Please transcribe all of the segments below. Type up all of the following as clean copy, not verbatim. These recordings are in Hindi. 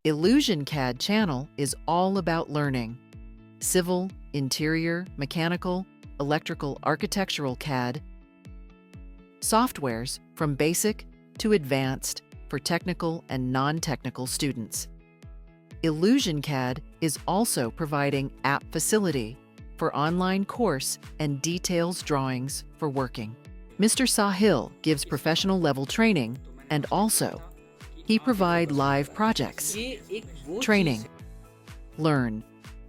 Illusion CAD channel is all about learning. Civil, interior, mechanical, electrical, architectural CAD. Softwares from basic to advanced for technical and non-technical students. Illusion CAD is also providing app facility for online course and details drawings for working. Mr. Sahil gives professional level training and also he provide live projects, training, learn,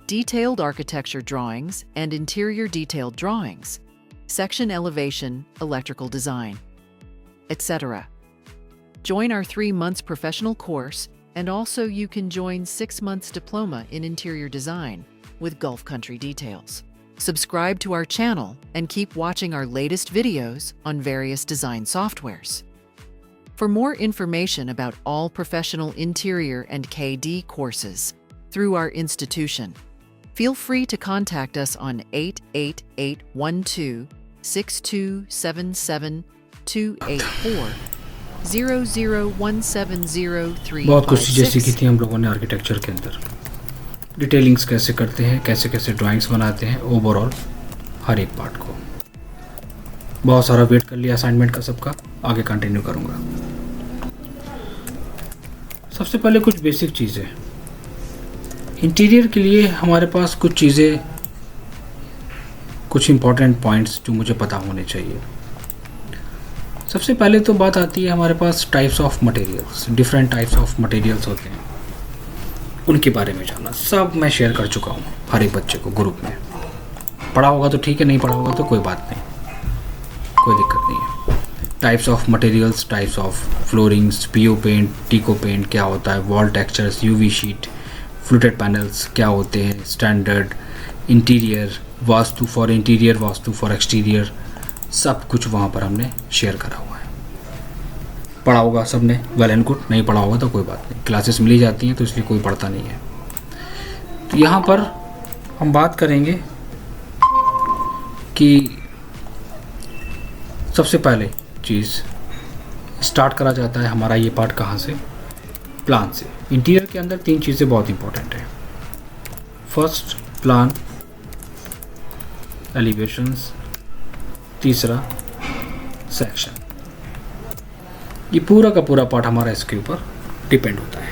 detailed architecture drawings and interior detailed drawings, section elevation, electrical design, etc. Join our 3 months professional course and also you can join 6 months diploma in interior design with Gulf Country details. Subscribe to our channel and keep watching our latest videos on various design softwares. For more information about all professional interior and KD courses through our institution, feel free to contact us on 88812-6277-284 00170356. बहुत कुछ चीज़ें सीखी थी हम लोगों ने आर्किटेक्चर के अंदर। डिटेलिंग्स कैसे करते हैं, कैसे कैसे ड्राइंग्स बनाते हैं, ओवरऑल हर एक पार्ट को। बहुत सारा वेट कर लिया असाइनमेंट का सबका, आगे कंटिन्यू करूँगा। सबसे पहले कुछ बेसिक चीज़ें। इंटीरियर के लिए हमारे पास कुछ चीज़ें, कुछ इम्पॉर्टेंट पॉइंट्स जो मुझे पता होने चाहिए। सबसे पहले तो बात आती है हमारे पास types of materials. Different types of materials होते हैं, उनके बारे में जानना। सब मैं शेयर कर चुका हूँ हर एक बच्चे को ग्रुप में। पढ़ा होगा तो ठीक है, नहीं पढ़ा होगा तो कोई बात नहीं, कोई दिक्कत नहीं है। Types of materials, types of floorings, PO paint, टीको पेंट क्या होता है, wall textures, UV sheet, fluted panels क्या होते हैं, standard, interior, vastu for interior, vastu for exterior, सब कुछ वहाँ पर हमने शेयर करा हुआ है। पढ़ा होगा सबने, वेल एंड गुड। नहीं पढ़ा होगा तो कोई बात नहीं, क्लासेस मिली जाती हैं तो इसलिए कोई पढ़ता नहीं है। तो यहाँ पर हम बात करेंगे कि सबसे पहले चीज़ स्टार्ट करा जाता है हमारा ये पार्ट कहाँ से, प्लान से। इंटीरियर के अंदर 3 चीज़ें बहुत इंपॉर्टेंट है। फर्स्ट प्लान, एलिवेशंस, तीसरा सेक्शन। ये पूरा का पूरा पार्ट हमारा इसके ऊपर डिपेंड होता है।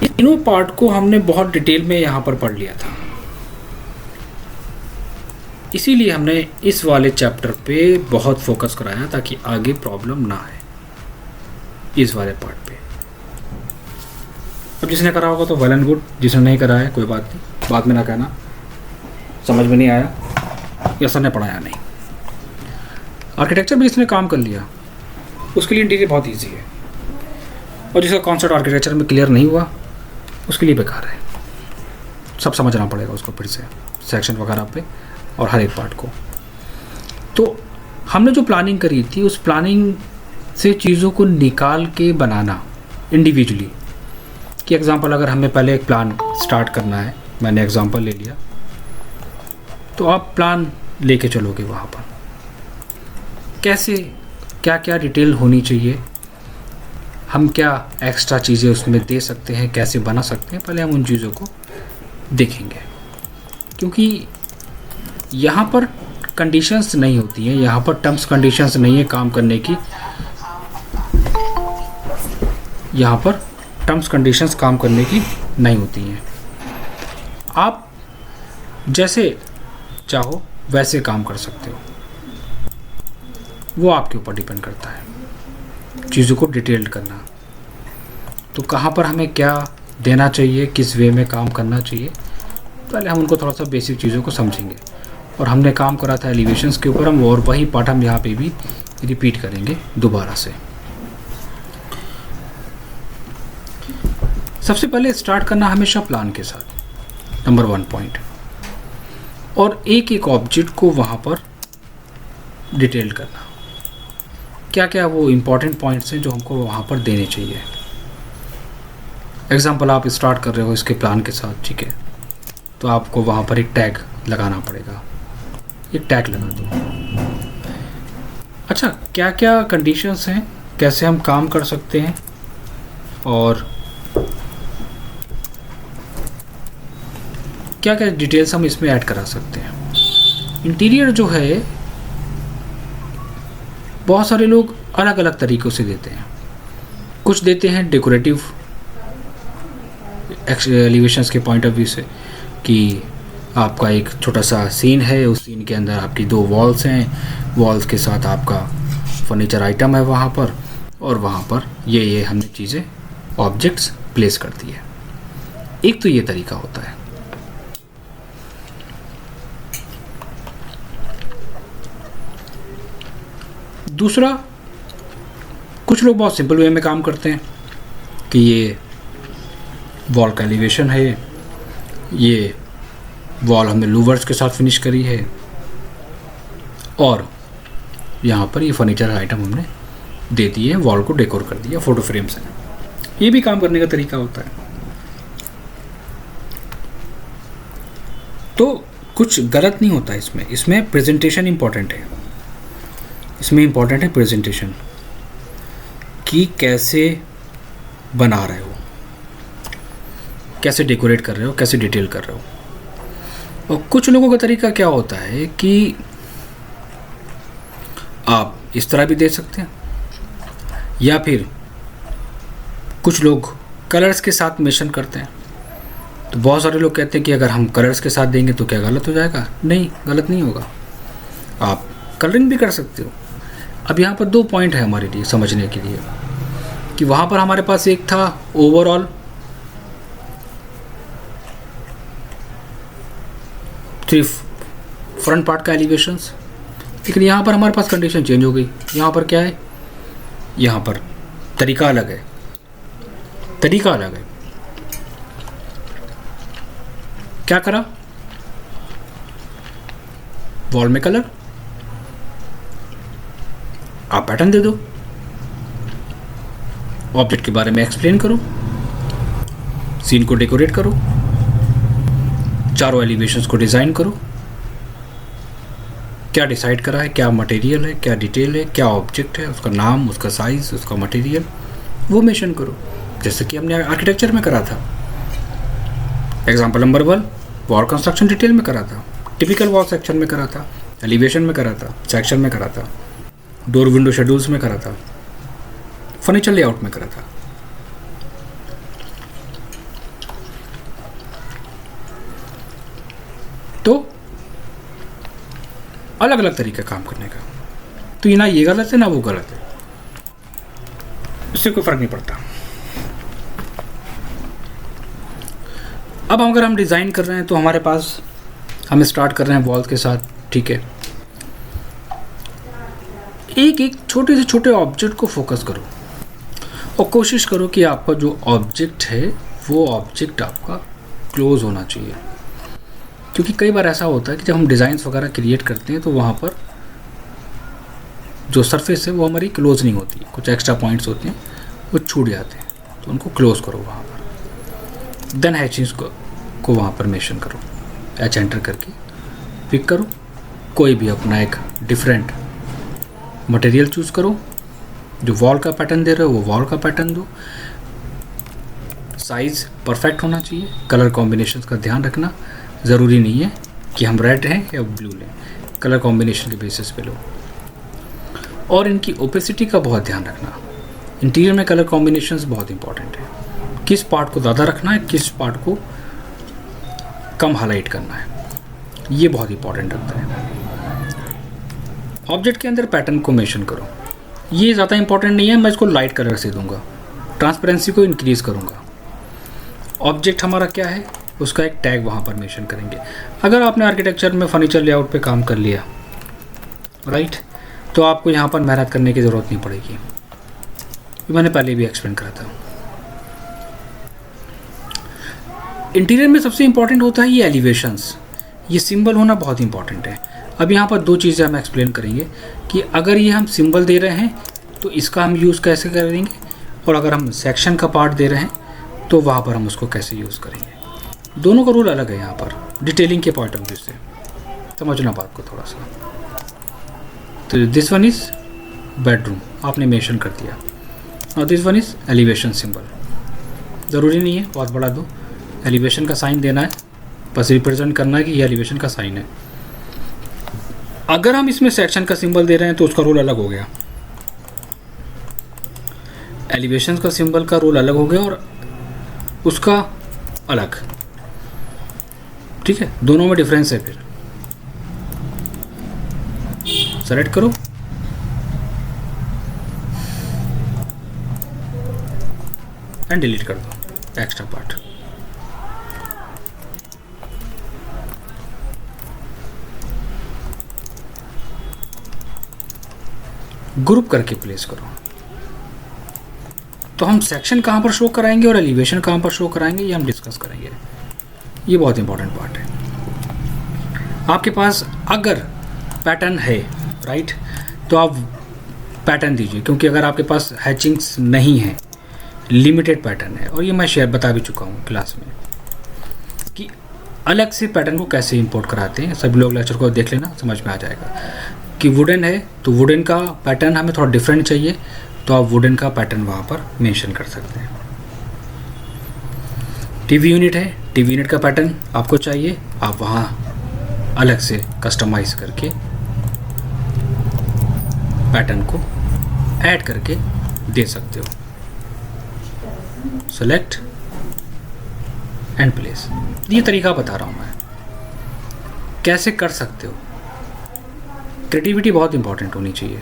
तीनों पार्ट को हमने बहुत डिटेल में यहाँ पर पढ़ लिया था, इसीलिए हमने इस वाले चैप्टर पे बहुत फोकस कराया ताकि आगे प्रॉब्लम ना आए इस वाले पार्ट पे। अब जिसने करा होगा तो वेल एंड गुड, जिसने नहीं करा है कोई बात नहीं, बाद में ना कहना समझ में नहीं आया या सर ने पढ़ाया नहीं। आर्किटेक्चर भी जिसने काम कर लिया उसके लिए इंटीरियर बहुत ईजी है, और जिसका कॉन्सेप्ट आर्किटेक्चर में क्लियर नहीं हुआ उसके लिए बेकार है। सब समझना पड़ेगा उसको फिर से, सेक्शन वगैरह पे और हर एक पार्ट को। तो हमने जो प्लानिंग करी थी उस प्लानिंग से चीज़ों को निकाल के बनाना इंडिविजुअली। कि एग्जांपल अगर हमें पहले एक प्लान स्टार्ट करना है, मैंने एग्जांपल ले लिया, तो आप प्लान लेके चलोगे वहाँ पर कैसे क्या क्या डिटेल होनी चाहिए, हम क्या एक्स्ट्रा चीज़ें उसमें दे सकते हैं, कैसे बना सकते हैं, पहले हम उन चीज़ों को देखेंगे। क्योंकि यहाँ पर कंडीशंस नहीं होती हैं, यहाँ पर टर्म्स कंडीशंस नहीं है काम करने की, यहाँ पर टर्म्स कंडीशंस काम करने की नहीं होती हैं। आप जैसे चाहो वैसे काम कर सकते हो, वो आपके ऊपर डिपेंड करता है चीज़ों को डिटेल्ड करना। तो कहाँ पर हमें क्या देना चाहिए, किस वे में काम करना चाहिए, पहले हम उनको थोड़ा सा बेसिक चीज़ों को समझेंगे। और हमने काम करा था एलिवेशंस के ऊपर, हम और वही पार्ट हम यहाँ पे भी रिपीट करेंगे दोबारा से। सबसे पहले स्टार्ट करना हमेशा प्लान के साथ, नंबर 1 पॉइंट, और एक एक ऑब्जेक्ट को वहाँ पर डिटेल करना। क्या क्या वो इम्पॉर्टेंट पॉइंट्स हैं जो हमको वहाँ पर देने चाहिए। एग्जाम्पल आप स्टार्ट कर रहे हो इसके प्लान के साथ, ठीक है, तो आपको वहाँ पर एक टैग लगाना पड़ेगा, एक टैग लगा दो। अच्छा, क्या क्या कंडीशंस हैं, कैसे हम काम कर सकते हैं, और क्या क्या डिटेल्स हम इसमें ऐड करा सकते हैं। इंटीरियर जो है बहुत सारे लोग अलग अलग तरीक़ों से देते हैं। कुछ देते हैं डेकोरेटिव एलिवेशंस के पॉइंट ऑफ व्यू से कि आपका एक छोटा सा सीन है, उस सीन के अंदर आपकी 2 वॉल्स हैं, वॉल्स के साथ आपका फर्नीचर आइटम है वहाँ पर, और वहाँ पर ये हमने चीज़ें ऑब्जेक्ट्स प्लेस कर दी है। एक तो ये तरीका होता है। दूसरा, कुछ लोग बहुत सिंपल वे में काम करते हैं कि ये वॉल का एलिवेशन है, ये वॉल हमने लूवर्स के साथ फिनिश करी है, और यहाँ पर ये फर्नीचर आइटम हमने दे दिए, वॉल को डेकोर कर दिया फोटो फ्रेम से। ये भी काम करने का तरीका होता है। तो कुछ गलत नहीं होता इसमें। इसमें प्रेजेंटेशन इंपॉर्टेंट है। इसमें इंपॉर्टेंट है प्रेजेंटेशन, कि कैसे बना रहे हो, कैसे डेकोरेट कर रहे हो, कैसे डिटेल कर रहे हो। और कुछ लोगों का तरीका क्या होता है कि आप इस तरह भी दे सकते हैं, या फिर कुछ लोग कलर्स के साथ मेंशन करते हैं। तो बहुत सारे लोग कहते हैं कि अगर हम कलर्स के साथ देंगे तो क्या गलत हो जाएगा? नहीं, गलत नहीं होगा। आप कलरिंग भी कर सकते हो। अब यहाँ पर 2 पॉइंट है हमारे लिए समझने के लिए, कि वहाँ पर हमारे पास एक था ओवरऑल सिर्फ फ्रंट पार्ट का एलिवेशंस, लेकिन यहाँ पर हमारे पास कंडीशन चेंज हो गई। यहाँ पर क्या है? यहाँ पर तरीका अलग है। तरीका अलग है। क्या करा? वॉल में कलर, आप पैटर्न दे दो, ऑब्जेक्ट के बारे में एक्सप्लेन करो, सीन को डेकोरेट करो, चारों एलिवेशंस को डिज़ाइन करो, क्या डिसाइड करा है, क्या मटेरियल है, क्या डिटेल है, क्या ऑब्जेक्ट है, उसका नाम, उसका साइज़, उसका मटेरियल, वो मेंशन करो, जैसे कि हमने आर्किटेक्चर में करा था। Example number 1 wall construction detail में करा था, टिपिकल वॉल सेक्शन में करा था, एलिवेशन में करा था, सेक्शन में करा था, डोर विंडो शेड्यूल्स में करा था, फर्नीचर लेआउट में करा था। तो अलग अलग तरीका काम करने का। तो ये ना ये गलत है ना वो गलत है, इससे कोई फर्क नहीं पड़ता। अब अगर हम डिज़ाइन कर रहे हैं तो हमारे पास हम स्टार्ट कर रहे हैं वॉल के साथ, ठीक है। एक एक छोटे से छोटे ऑब्जेक्ट को फोकस करो और कोशिश करो कि आपका जो ऑब्जेक्ट है वो ऑब्जेक्ट आपका क्लोज होना चाहिए, क्योंकि कई बार ऐसा होता है कि जब हम डिज़ाइंस वगैरह क्रिएट करते हैं तो वहाँ पर जो सरफेस है वो हमारी क्लोज नहीं होती, कुछ एक्स्ट्रा पॉइंट्स होते हैं वो छूट जाते हैं, तो उनको क्लोज करो वहाँ पर। देन हैचिंग्स को वहाँ पर मेंशन करो, एच एंटर करके पिक करो, कोई भी अपना एक डिफरेंट मटेरियल चूज़ करो, जो वॉल का पैटर्न दे रहे हो वो वॉल का पैटर्न दो, साइज़ परफेक्ट होना चाहिए, कलर कॉम्बिनेशन का ध्यान रखना, ज़रूरी नहीं है कि हम रेड हैं या ब्लू लें, कलर कॉम्बिनेशन के बेसिस पे लो। और इनकी ओपेसिटी का बहुत ध्यान रखना, इंटीरियर में कलर कॉम्बिनेशंस बहुत इंपॉर्टेंट है, किस पार्ट को ज़्यादा रखना है, किस पार्ट को कम हाईलाइट करना है, ये बहुत इंपॉर्टेंट होता है। ऑब्जेक्ट के अंदर पैटर्न को मेंशन करो, ये ज़्यादा इंपॉर्टेंट नहीं है, मैं इसको लाइट कलर से दूंगा, ट्रांसपेरेंसी को इंक्रीज़ करूँगा। ऑब्जेक्ट हमारा क्या है, उसका एक टैग वहाँ पर मेंशन करेंगे। अगर आपने आर्किटेक्चर में फर्नीचर लेआउट पे काम कर लिया, राइट, तो आपको यहाँ पर मेहनत करने की ज़रूरत नहीं पड़ेगी, मैंने पहले भी एक्सप्लेन करा था। इंटीरियर में सबसे इंपॉर्टेंट होता है ये एलिवेशंस, ये सिंबल होना बहुत इंपॉर्टेंट है। अब यहाँ पर 2 चीज़ें हम एक्सप्लेन करेंगे कि अगर ये हम सिंबल दे रहे हैं तो इसका हम यूज़ कैसे करेंगे, और अगर हम सेक्शन का पार्ट दे रहे हैं तो वहाँ पर हम उसको कैसे यूज़ करेंगे। दोनों का रूल अलग है यहाँ पर डिटेलिंग के पॉइंट ऑफ व्यू से, समझना बात को थोड़ा सा। तो दिस वन इज़ बेडरूम, आपने मेंशन कर दिया, और this one is elevation symbol. ज़रूरी नहीं है बहुत बड़ा दो, एलिवेशन का साइन देना है, बस रिप्रेजेंट करना है कि ये एलिवेशन का साइन है। अगर हम इसमें सेक्शन का सिंबल दे रहे हैं तो उसका रोल अलग हो गया, एलिवेशन का सिंबल का रोल अलग हो गया और उसका अलग, ठीक है, दोनों में डिफरेंस है। फिर सेलेक्ट करो, एंड डिलीट कर दो एक्स्ट्रा पार्ट। ग्रुप करके प्लेस करो। तो हम सेक्शन कहाँ पर शो कराएंगे और एलिवेशन कहाँ पर शो कराएंगे ये हम डिस्कस करेंगे। ये बहुत इंपॉर्टेंट पार्ट है। आपके पास अगर पैटर्न है राइट, तो आप पैटर्न दीजिए, क्योंकि अगर आपके पास हैचिंग्स नहीं है, लिमिटेड पैटर्न है, और ये मैं शेयर बता भी चुका हूँ क्लास में कि अलग से पैटर्न को कैसे इंपोर्ट कराते हैं। सभी लोग लेक्चर को देख लेना, समझ में आ जाएगा कि वुडन है तो वुडन का पैटर्न हमें थोड़ा डिफरेंट चाहिए, तो आप वुडन का पैटर्न वहाँ पर मेंशन कर सकते हैं। टीवी यूनिट है, टीवी यूनिट का पैटर्न आपको चाहिए, आप वहाँ अलग से कस्टमाइज करके पैटर्न को ऐड करके दे सकते हो। सेलेक्ट एंड प्लेस, ये तरीका बता रहा हूँ मैं कैसे कर सकते हो। क्रिएटिविटी बहुत इंपॉर्टेंट होनी चाहिए,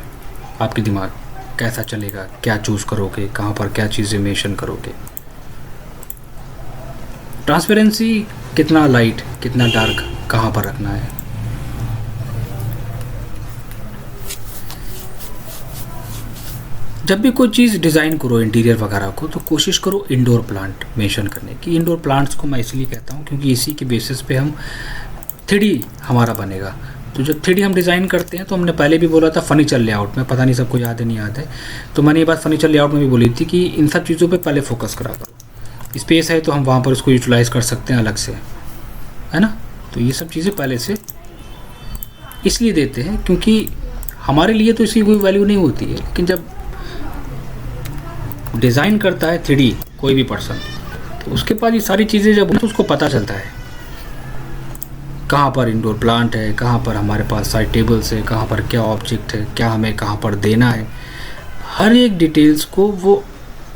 आपके दिमाग कैसा चलेगा, क्या चूज़ करोगे, कहाँ पर क्या चीज़ें मेंशन करोगे। ट्रांसपेरेंसी, कितना लाइट कितना डार्क कहाँ पर रखना है। जब भी कोई चीज़ डिज़ाइन करो इंटीरियर वगैरह को, तो कोशिश करो इंडोर प्लांट मेंशन करने की। इंडोर प्लांट्स को मैं इसलिए कहता हूँ क्योंकि इसी के बेसिस पे हम 3D हमारा बनेगा। तो जब 3D हम डिज़ाइन करते हैं, तो हमने पहले भी बोला था फर्नीचर लेआउट में, पता नहीं सबको याद है नहीं याद है, तो मैंने ये बात फर्नीचर लेआउट में भी बोली थी कि इन सब चीज़ों पे पहले फोकस करा करो। स्पेस है तो हम वहाँ पर उसको यूटिलाइज़ कर सकते हैं अलग से, है ना। तो ये सब चीज़ें पहले से इसलिए देते हैं क्योंकि हमारे लिए तो इसकी कोई वैल्यू नहीं होती है, लेकिन जब डिज़ाइन करता है 3D कोई भी पर्सन, तो उसके पास ये सारी चीज़ें जब तो उसको पता चलता है कहाँ पर इंडोर प्लांट है, कहाँ पर हमारे पास साइड टेबल्स है, कहाँ पर क्या ऑब्जेक्ट है, क्या हमें कहाँ पर देना है। हर एक डिटेल्स को वो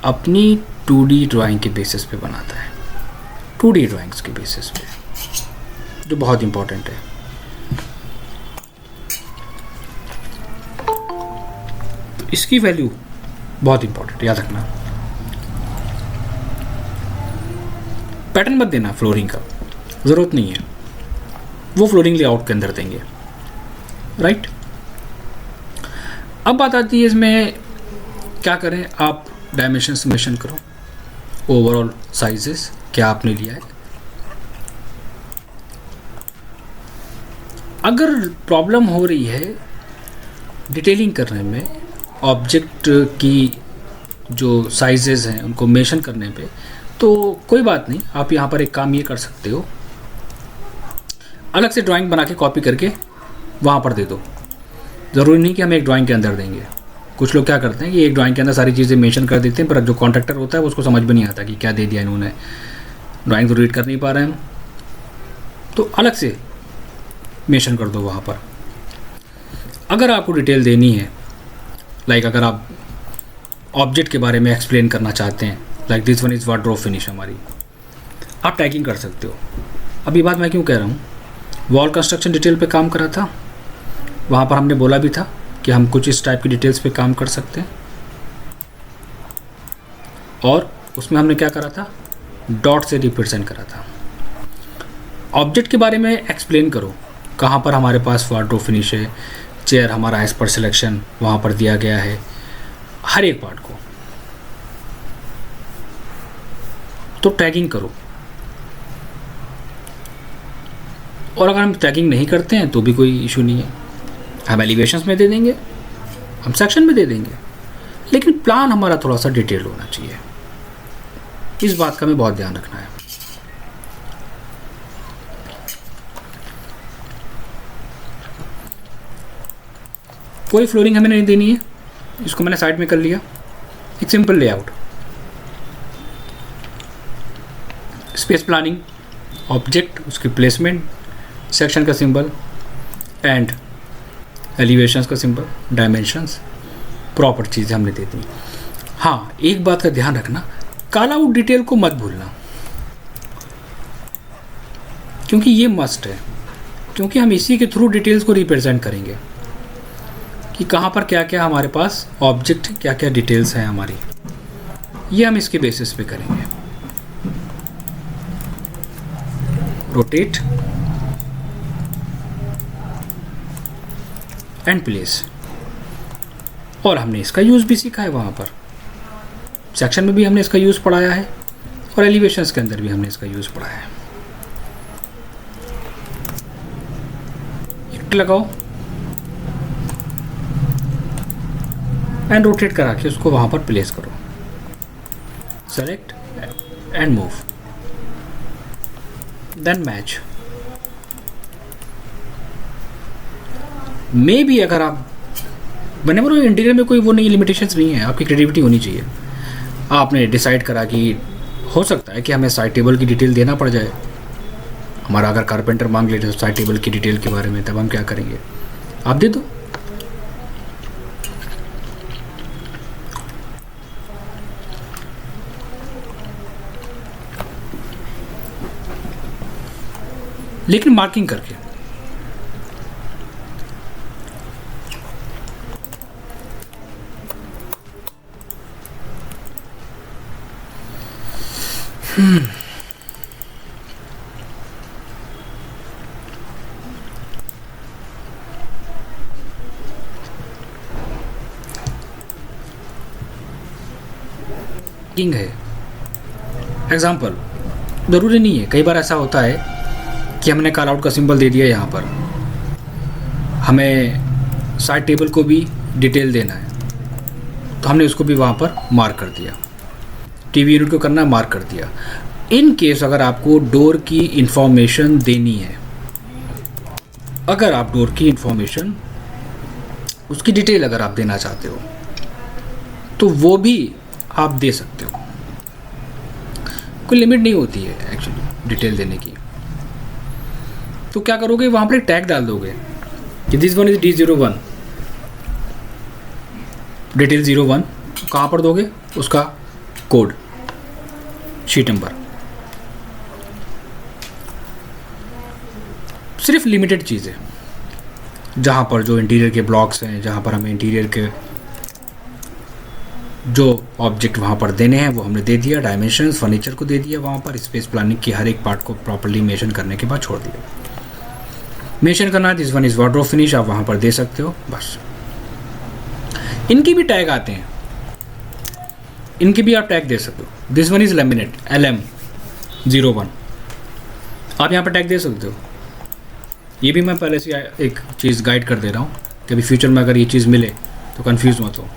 अपनी 2D ड्राइंग के बेसिस पे बनाता है, 2D ड्राइंग्स के बेसिस पे, जो बहुत इम्पोर्टेंट है। तो इसकी वैल्यू बहुत इंपॉर्टेंट, याद रखना। पैटर्न मत देना फ्लोरिंग का, ज़रूरत नहीं है, वो फ्लोरिंग लेआउट के अंदर देंगे, राइट। अब बात आती है इसमें क्या करें। आप डायमेंशंस मेंशन करो, ओवरऑल साइजेस क्या आपने लिया है। अगर प्रॉब्लम हो रही है डिटेलिंग करने में, ऑब्जेक्ट की जो साइजेस हैं उनको मेंशन करने पे, तो कोई बात नहीं, आप यहाँ पर एक काम ये कर सकते हो, अलग से ड्राइंग बना के कॉपी करके वहाँ पर दे दो। ज़रूरी नहीं कि हम एक ड्राइंग के अंदर देंगे। कुछ लोग क्या करते हैं कि एक ड्राइंग के अंदर सारी चीज़ें मेंशन कर देते हैं, पर जो कॉन्ट्रैक्टर होता है वो उसको समझ में नहीं आता कि क्या दे दिया इन्होंने, ड्राइंग तो रीड कर नहीं पा रहे हैं, तो अलग से मेंशन कर दो वहाँ पर। अगर आपको डिटेल देनी है, लाइक अगर आप ऑब्जेक्ट के बारे में एक्सप्लेन करना चाहते हैं, like this one is wardrobe finish हमारी, आप टैगिंग कर सकते हो। अब ये बात मैं क्यों कह रहा हूँ, वॉल कंस्ट्रक्शन डिटेल पे काम करा था, वहाँ पर हमने बोला भी था कि हम कुछ इस टाइप की डिटेल्स पे काम कर सकते हैं, और उसमें हमने क्या करा था, डॉट से रिप्रेजेंट करा था। ऑब्जेक्ट के बारे में एक्सप्लेन करो, कहाँ पर हमारे पास वार्डरोब फिनिश है, चेयर हमारा एज पर सिलेक्शन वहाँ पर दिया गया है, हर एक पार्ट को तो टैगिंग करो। और अगर हम टैगिंग नहीं करते हैं तो भी कोई इशू नहीं है, हम एलिवेशंस में दे देंगे, हम सेक्शन में दे देंगे, लेकिन प्लान हमारा थोड़ा सा डिटेल होना चाहिए। इस बात का हमें बहुत ध्यान रखना है। कोई फ्लोरिंग हमें नहीं देनी है, इसको मैंने साइड में कर लिया, एक simple layout. Space planning, object, उसकी प्लेसमेंट, सेक्शन का सिंबल एंड एलिवेशंस का सिंबल, डायमेंशंस, प्रॉपर चीज़ें हमने दे दी। हाँ, एक बात का ध्यान रखना, कॉल आउट डिटेल को मत भूलना, क्योंकि ये मस्ट है, क्योंकि हम इसी के थ्रू डिटेल्स को रिप्रेजेंट करेंगे कि कहाँ पर क्या क्या हमारे पास ऑब्जेक्ट, क्या क्या डिटेल्स हैं हमारी, ये हम इसके बेसिस पे करेंगे। रोटेट एंड प्लेस, और हमने इसका यूज़ भी सीखा है, वहाँ पर सेक्शन में भी हमने इसका यूज़ पढ़ाया है और एलिवेशंस के अंदर भी हमने इसका यूज़ पढ़ाया है। एक लगाओ एंड रोटेट करा के उसको वहाँ पर प्लेस करो, select and move, then match. मे भी अगर आप, मैंने बोला इंटीरियर में कोई वो नहीं, लिमिटेशंस नहीं है, आपकी क्रिएटिविटी होनी चाहिए। आपने डिसाइड करा कि हो सकता है कि हमें साइड टेबल की डिटेल देना पड़ जाए, हमारा अगर कारपेंटर मांग ले तो साइड टेबल की डिटेल के बारे में, तब हम क्या करेंगे, आप दे दो। लेकिन मार्किंग करके। किंग है एग्जाम्पल, ज़रूरी नहीं है, कई बार ऐसा होता है कि हमने कॉल आउट का सिंबल दे दिया, यहाँ पर हमें साइड टेबल को भी डिटेल देना है, तो हमने उसको भी वहाँ पर मार्क कर दिया, टीवी यूनिट को करना मार्क कर दिया। इन केस अगर आपको डोर की इंफॉर्मेशन देनी है, अगर आप डोर की इंफॉर्मेशन, उसकी डिटेल अगर आप देना चाहते हो, तो वो भी आप दे सकते हो, कोई लिमिट नहीं होती है एक्चुअली डिटेल देने की। तो क्या करोगे, वहाँ पर एक टैग डाल दोगे कि this one is D01, detail 01, कहाँ पर दोगे, उसका कोड, शीट नंबर, सिर्फ लिमिटेड चीज़ें, जहाँ पर जो इंटीरियर के ब्लॉक्स हैं, जहाँ पर हमें इंटीरियर के जो ऑब्जेक्ट वहाँ पर देने हैं वो हमने दे दिया, डायमेंशंस फर्नीचर को दे दिया, वहाँ पर स्पेस प्लानिंग की हर एक पार्ट को प्रॉपर्ली मेंशन करने के बाद छोड़ दिया। मेंशन करना है this one is wardrobe finish, आप वहाँ पर दे सकते हो, बस। इनकी भी टैग आते हैं, इनके भी आप टैग दे सकते हो, this one is laminate LM01, आप यहाँ पर टैग दे सकते हो। ये भी मैं पहले से एक चीज़ गाइड कर दे रहा हूँ कि अभी फ्यूचर में अगर ये चीज़ मिले तो कंफ्यूज मत हो।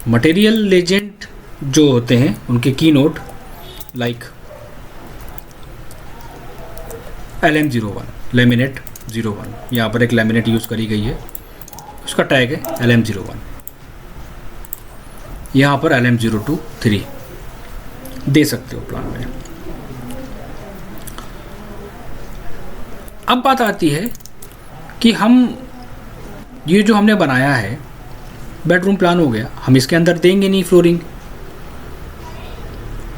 मटेरियल लेजेंड जो होते हैं उनके की नोट लाइक LM01, लैमिनेट 01, यहाँ पर एक लैमिनेट यूज़ करी गई है, उसका टैग है LM01, यहाँ पर LM023 दे सकते हो प्लान में। अब बात आती है कि हम ये जो हमने बनाया है बेडरूम प्लान हो गया, हम इसके अंदर देंगे नहीं फ्लोरिंग।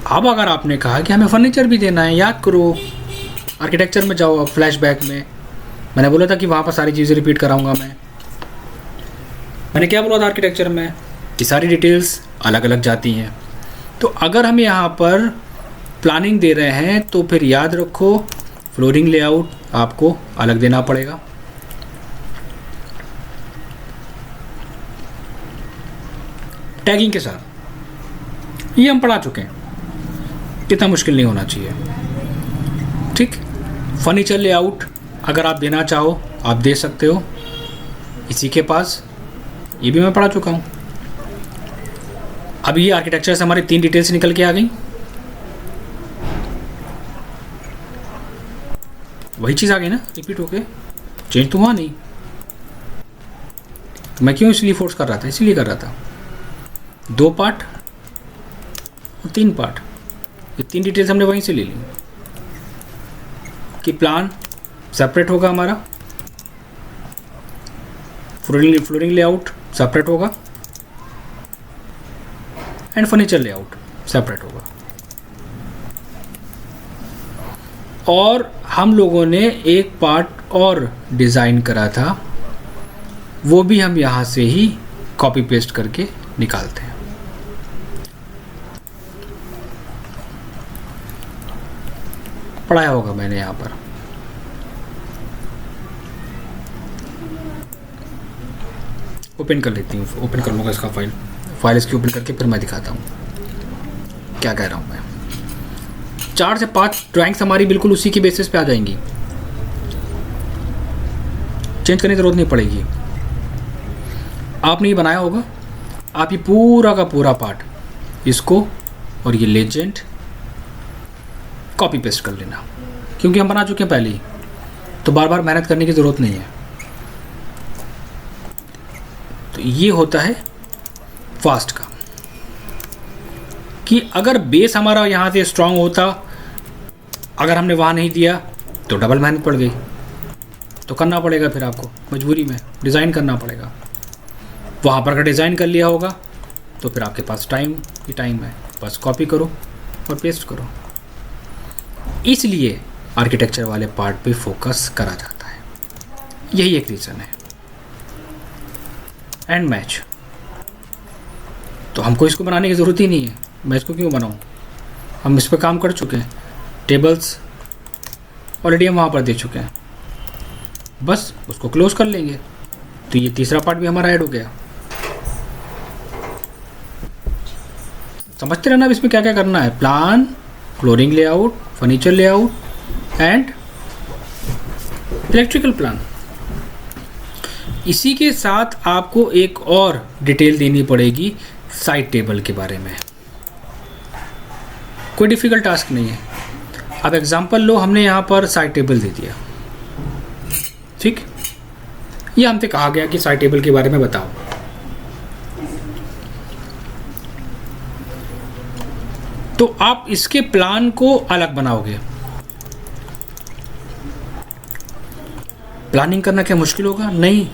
अब अगर आपने कहा कि हमें फर्नीचर भी देना है, याद करो आर्किटेक्चर में जाओ, अब फ्लैशबैक में मैंने बोला था कि वहाँ पर सारी चीज़ें रिपीट कराऊंगा। मैंने क्या बोला था आर्किटेक्चर में कि सारी डिटेल्स अलग अलग जाती हैं। तो अगर हम यहाँ पर प्लानिंग दे रहे हैं तो फिर याद रखो फ्लोरिंग लेआउट आपको अलग देना पड़ेगा। टैगिंग के साथ, ये हम पढ़ा चुके हैं, इतना मुश्किल नहीं होना चाहिए। ठीक, फर्नीचर लेआउट अगर आप देना चाहो आप दे सकते हो इसी के पास, ये भी मैं पढ़ा चुका हूँ। अब ये आर्किटेक्चर से हमारी 3 डिटेल्स निकल के आ गई, वही चीज़ आ गई ना, रिपीट होके, चेंज तो हुआ नहीं। तो मैं क्यों इसलिए फोर्स कर रहा था, इसलिए कर रहा था 2 पार्ट और 3 पार्ट, ये 3 डिटेल्स हमने वहीं से ले ली कि प्लान सेपरेट होगा हमारा, फ्लोरिंग लेआउट सेपरेट होगा एंड फर्नीचर लेआउट सेपरेट होगा। और हम लोगों ने एक पार्ट और डिज़ाइन करा था, वो भी हम यहाँ से ही कॉपी पेस्ट करके निकालते हैं। पढ़ाया होगा मैंने यहाँ पर। ओपन कर लेती हूँ, ओपन कर लूँगा इसका फाइल इसकी ओपन करके फिर मैं दिखाता हूँ क्या कह रहा हूँ मैं। 4 से 5 ड्राइंग्स हमारी बिल्कुल उसी की बेसिस पे आ जाएंगी, चेंज करने की ज़रूरत नहीं पड़ेगी। आपने ये बनाया होगा, आप ये पूरा का पूरा पार्ट इसको और ये लेजेंड कॉपी पेस्ट कर लेना, क्योंकि हम बना चुके हैं पहले ही, तो बार बार मेहनत करने की ज़रूरत नहीं है। तो ये होता है फास्ट काम, कि अगर बेस हमारा यहाँ से स्ट्रांग होता, अगर हमने वहाँ नहीं दिया तो डबल मेहनत पड़ गई, तो करना पड़ेगा फिर आपको मजबूरी में डिज़ाइन करना पड़ेगा। वहाँ पर अगर डिज़ाइन कर लिया होगा तो फिर आपके पास टाइम ही टाइम है, बस कॉपी करो और पेस्ट करो। इसलिए आर्किटेक्चर वाले पार्ट पे फोकस करा जाता है, यही एक रीज़न है। एंड मैच, तो हमको इसको बनाने की ज़रूरत ही नहीं है, मैं इसको क्यों बनाऊँ, हम इस पर काम कर चुके हैं, टेबल्स ऑलरेडी हम वहाँ पर दे चुके हैं, बस उसको क्लोज कर लेंगे। तो ये तीसरा पार्ट भी हमारा ऐड हो गया। समझते रहना अब इसमें क्या क्या करना है, plan, flooring layout, furniture layout and electrical plan. इसी के साथ आपको एक और डिटेल देनी पड़ेगी साइड टेबल के बारे में। कोई डिफ़िकल्ट टास्क नहीं है। अब एग्जांपल लो, हमने यहाँ पर साइड टेबल दे दिया, ठीक, ये हमसे कहा गया कि साइड टेबल के बारे में बताओ। तो आप इसके प्लान को अलग बनाओगे। प्लानिंग करना क्या मुश्किल होगा? नहीं,